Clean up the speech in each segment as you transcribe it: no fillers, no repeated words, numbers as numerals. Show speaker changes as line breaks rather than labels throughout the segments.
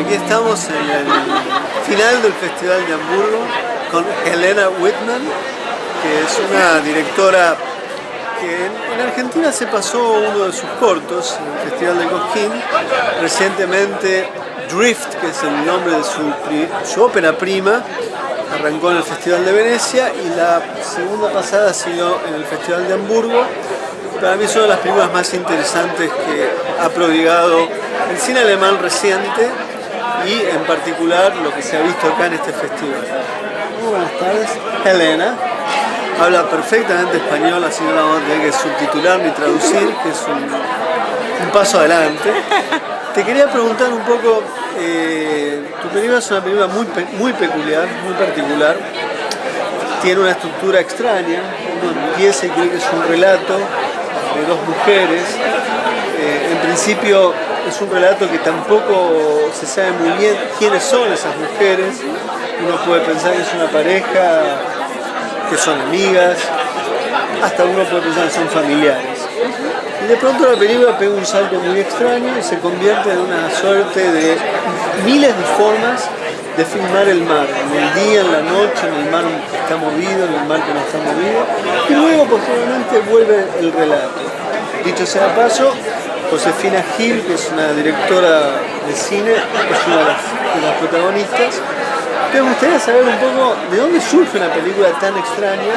Aquí estamos en el final del Festival de Hamburgo con Helena Whitman, que es una directora que en Argentina se pasó uno de sus cortos en el Festival de Cosquín. Recientemente Drift, que es el nombre de su ópera prima, arrancó en el Festival de Venecia y la segunda pasada siguió en el Festival de Hamburgo. Para mí es una de las películas más interesantes que ha prodigado el cine alemán reciente y en particular lo que se ha visto acá en este festival. Muy buenas tardes. Helena habla perfectamente español, así no la vamos a tener que subtitular ni traducir, que es un paso adelante. Te quería preguntar un poco, tu película es una película muy peculiar, muy particular. Tiene una estructura extraña, uno empieza y cree que es un relato de dos mujeres. En principio es un relato que tampoco se sabe muy bien quiénes son esas mujeres. Uno puede pensar que es una pareja, que son amigas, hasta uno puede pensar que son familiares. Y de pronto la película pega un salto muy extraño y se convierte en una suerte de miles de formas de filmar el mar, en el día, en la noche, en el mar que está movido, en el mar que no está movido, y luego posteriormente vuelve el relato. Dicho sea de paso, Josefina Gil, que es una directora de cine, es una de las protagonistas. Me gustaría saber un poco de dónde surge una película tan extraña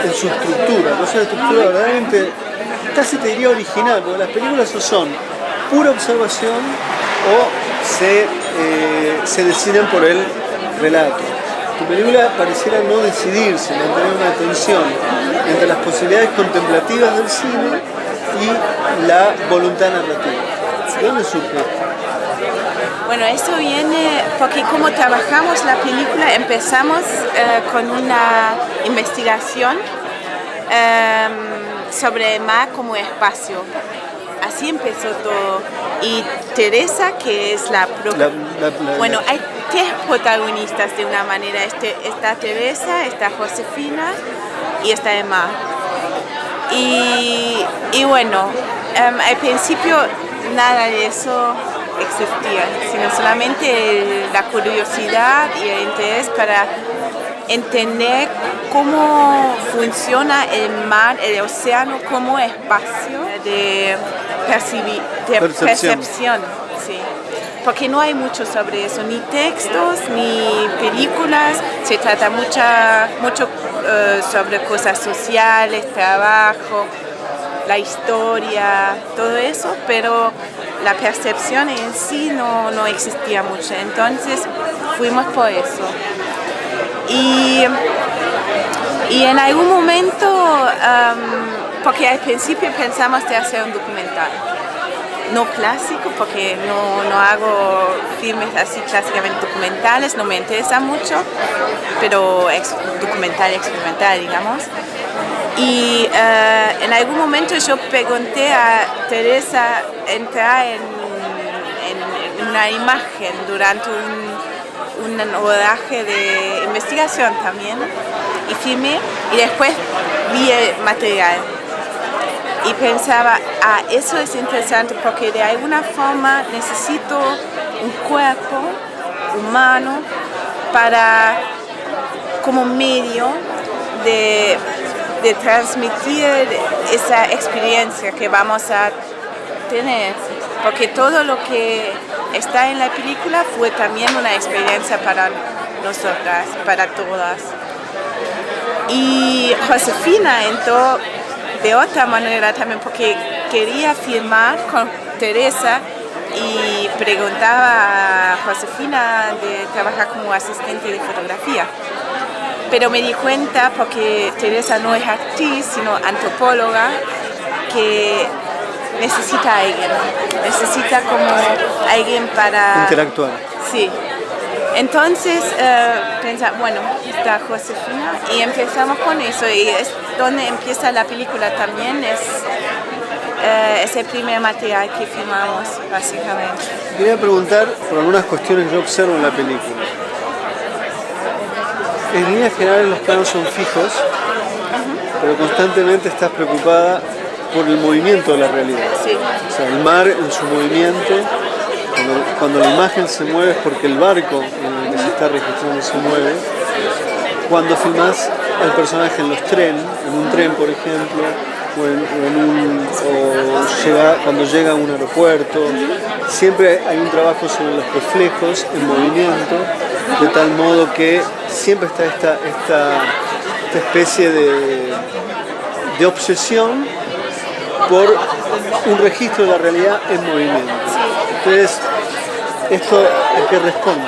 en su estructura. Es una estructura verdaderamente, casi te diría original, porque las películas o son pura observación o se deciden por el relato. Tu película pareciera no decidirse, mantener una tensión entre las posibilidades contemplativas del cine y la voluntad narrativa. ¿De dónde surge esto?
Bueno, eso viene porque como trabajamos la película, empezamos con una investigación sobre el mar como espacio. Así empezó todo. Y Teresa, que es bueno, hay tres protagonistas de una manera. Está Teresa, está Josefina y está Emma. Y bueno, al principio nada de eso existía, sino solamente la curiosidad y el interés para entender cómo funciona el mar, el océano como espacio de percepción. Sí. Porque no hay mucho sobre eso, ni textos, ni películas, se trata mucho sobre cosas sociales, trabajo, la historia, todo eso, pero la percepción en sí no existía mucho, entonces fuimos por eso. Y en algún momento, porque al principio pensamos de hacer un documental, no clásico, porque no hago filmes así clásicamente documentales, no me interesa mucho, pero documental experimental, digamos. Y en algún momento yo pregunté a Teresa entrar en una imagen durante un rodaje de investigación también, y filmé y después vi el material. Y pensaba, eso es interesante porque de alguna forma necesito un cuerpo humano como medio de transmitir esa experiencia que vamos a tener, porque todo lo que está en la película fue también una experiencia para nosotras, para todas. Y Josefina entró de otra manera también porque quería filmar con Teresa y preguntaba a Josefina de trabajar como asistente de fotografía. Pero me di cuenta, porque Teresa no es actriz, sino antropóloga, que necesita a alguien. Necesita como alguien para
interactuar.
Sí. Entonces pensaba, bueno, está Josefina y empezamos con eso. Y es donde empieza la película también, es el primer material que filmamos, básicamente.
Quería preguntar por algunas cuestiones que yo observo en la película. En líneas generales los planos son fijos, pero constantemente estás preocupada por el movimiento de la realidad.
Sí.
O sea, el mar en su movimiento, cuando la imagen se mueve es porque el barco en el que se está registrando se mueve. Cuando filmás al personaje en los trenes, en un tren por ejemplo, cuando llega a un aeropuerto, siempre hay un trabajo sobre los reflejos en movimiento, de tal modo que siempre está esta especie de obsesión por un registro de la realidad en movimiento. Entonces, ¿esto a qué responde?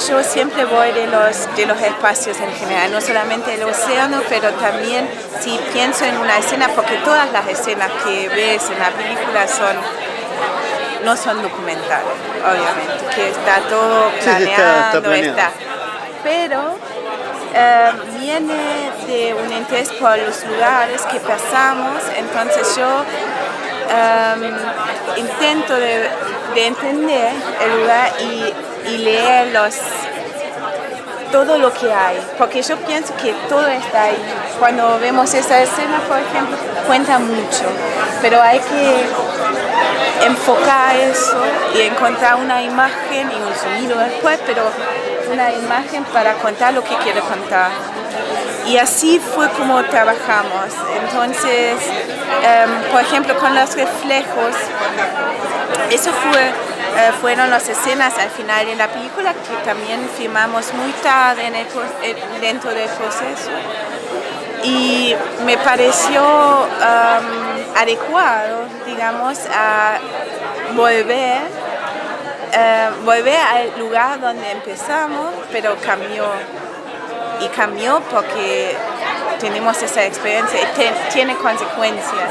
Yo siempre voy de los espacios en general, no solamente el océano, pero también si pienso en una escena, porque todas las escenas que ves en la película no son documentales, obviamente, que está todo planeado,
está.
Pero viene de un interés por los lugares que pasamos, entonces yo intento de entender el lugar y leer todo lo que hay, porque yo pienso que todo está ahí. Cuando vemos esa escena, por ejemplo, cuenta mucho, pero hay que enfocar eso y encontrar una imagen y un sonido después, pero una imagen para contar lo que quiere contar. Y así fue como trabajamos. Entonces, por ejemplo, con los reflejos, eso fueron las escenas al final de la película que también filmamos muy tarde dentro del proceso. Y me pareció adecuado, digamos, a volver al lugar donde empezamos, pero cambió. Y cambió porque tenemos esa experiencia y tiene consecuencias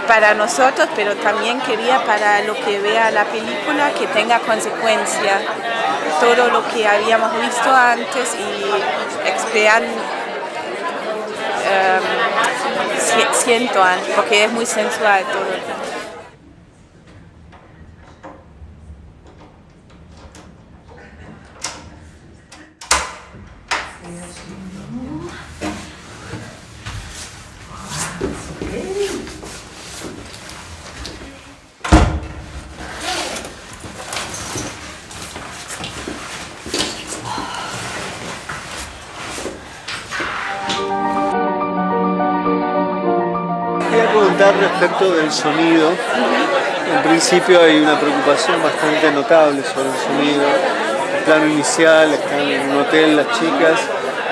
para nosotros, pero también quería para lo que vea la película que tenga consecuencias. Todo lo que habíamos visto antes y siento antes, porque es muy sensual todo.
Quería preguntar respecto del sonido. En principio hay una preocupación bastante notable sobre el sonido. El plano inicial, están en un hotel las chicas,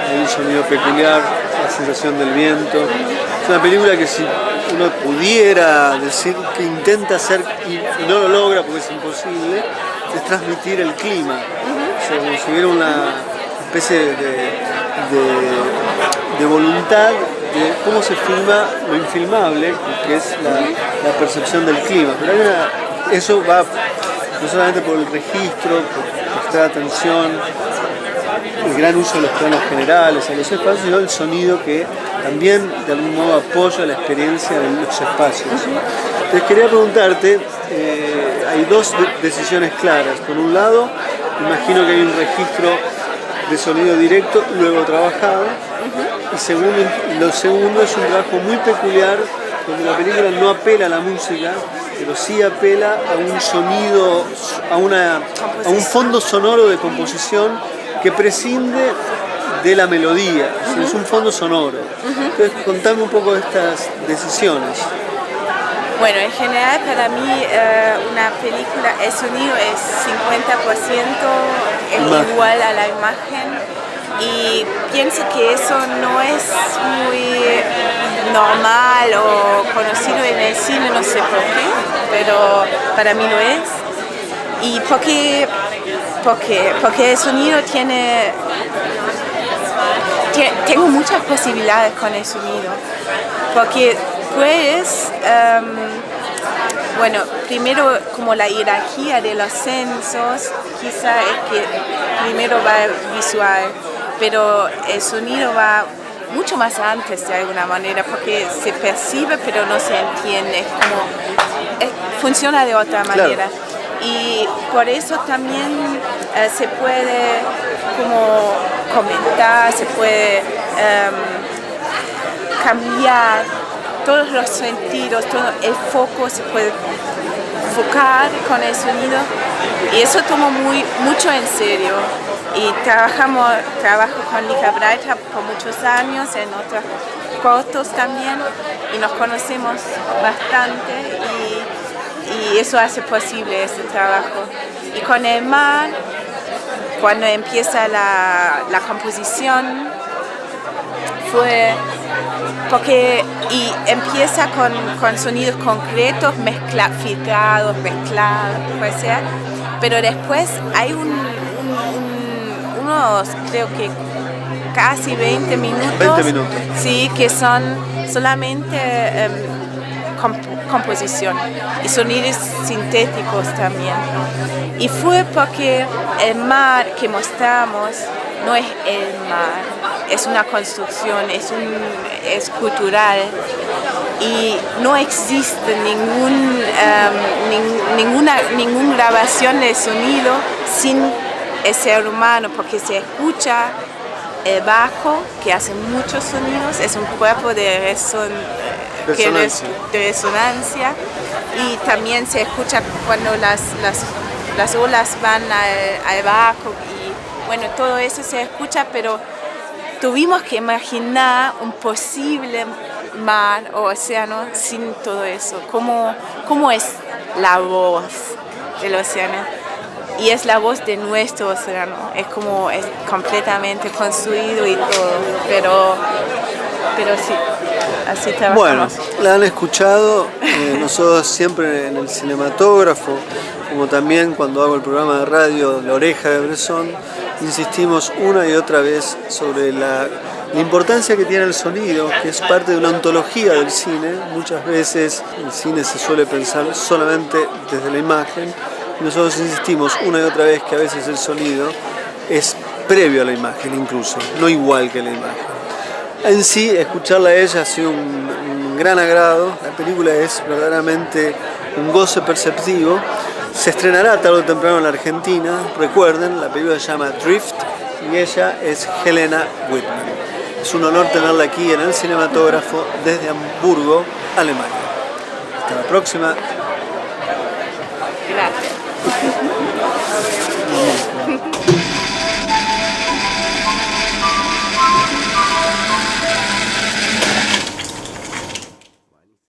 hay un sonido peculiar, la sensación del viento. Es una película que si uno pudiera decir que intenta hacer y no lo logra porque es imposible, es transmitir el clima. O sea, como si hubiera una especie de voluntad de cómo se filma lo infilmable, que es la percepción del clima. Pero eso va no solamente por el registro, por prestar atención, el gran uso de los planos generales, a los espacios, sino el sonido que también de algún modo apoya la experiencia de los espacios. Entonces quería preguntarte, hay dos decisiones claras. Por un lado, imagino que hay un registro de sonido directo, luego trabajado, y lo segundo es un trabajo muy peculiar, donde la película no apela a la música, pero sí apela a un sonido, a un fondo sonoro de composición que prescinde de la melodía, es un fondo sonoro. Entonces, contame un poco de estas decisiones.
Bueno, en general para mí una película, el sonido es 50% igual a la imagen y pienso que eso no es muy normal o conocido en el cine, no sé por qué, pero para mí lo es. Y porque el sonido tengo muchas posibilidades con el sonido, porque pues, bueno, primero como la jerarquía de los censos, quizá es que primero va visual, pero el sonido va mucho más antes de alguna manera, porque se percibe pero no se entiende, funciona de otra manera. Claro. Y por eso también se puede como comentar, se puede cambiar todos los sentidos, todo el foco se puede enfocar con el sonido y eso tomo mucho en serio. Y trabajo con Lika Breithaupt por muchos años en otros cortos también y nos conocemos bastante y eso hace posible este trabajo. Y con el mar, cuando empieza la composición, fue porque empieza con sonidos concretos, filtrados, mezclados, puede ser, pero después hay unos, creo que casi 20 minutos.
20 minutos.
Sí, que son solamente composición y sonidos sintéticos también. Y fue porque el mar que mostramos no es el mar, es una construcción, es cultural y no existe ninguna grabación de sonido sin el ser humano, porque se escucha el bajo que hace muchos sonidos, es un cuerpo de resonancia y también se escucha cuando las olas van al bajo y bueno, todo eso se escucha, pero tuvimos que imaginar un posible mar o océano sin todo eso. ¿Cómo es la voz del océano? Y es la voz de nuestro océano, es completamente construido y todo, pero sí, así trabajamos.
Bueno, la han escuchado, nosotros siempre en el cinematógrafo, como también cuando hago el programa de radio La Oreja de Bresson, insistimos una y otra vez sobre la importancia que tiene el sonido, que es parte de una ontología del cine. Muchas veces el cine se suele pensar solamente desde la imagen. Nosotros insistimos una y otra vez que a veces el sonido es previo a la imagen incluso, no igual que la imagen. En sí, escucharla a ella ha sido un gran agrado. La película es verdaderamente un goce perceptivo. Se estrenará tarde o temprano en la Argentina. Recuerden, la película se llama Drift y ella es Helena Whitman. Es un honor tenerla aquí en el cinematógrafo desde Hamburgo, Alemania. Hasta la próxima.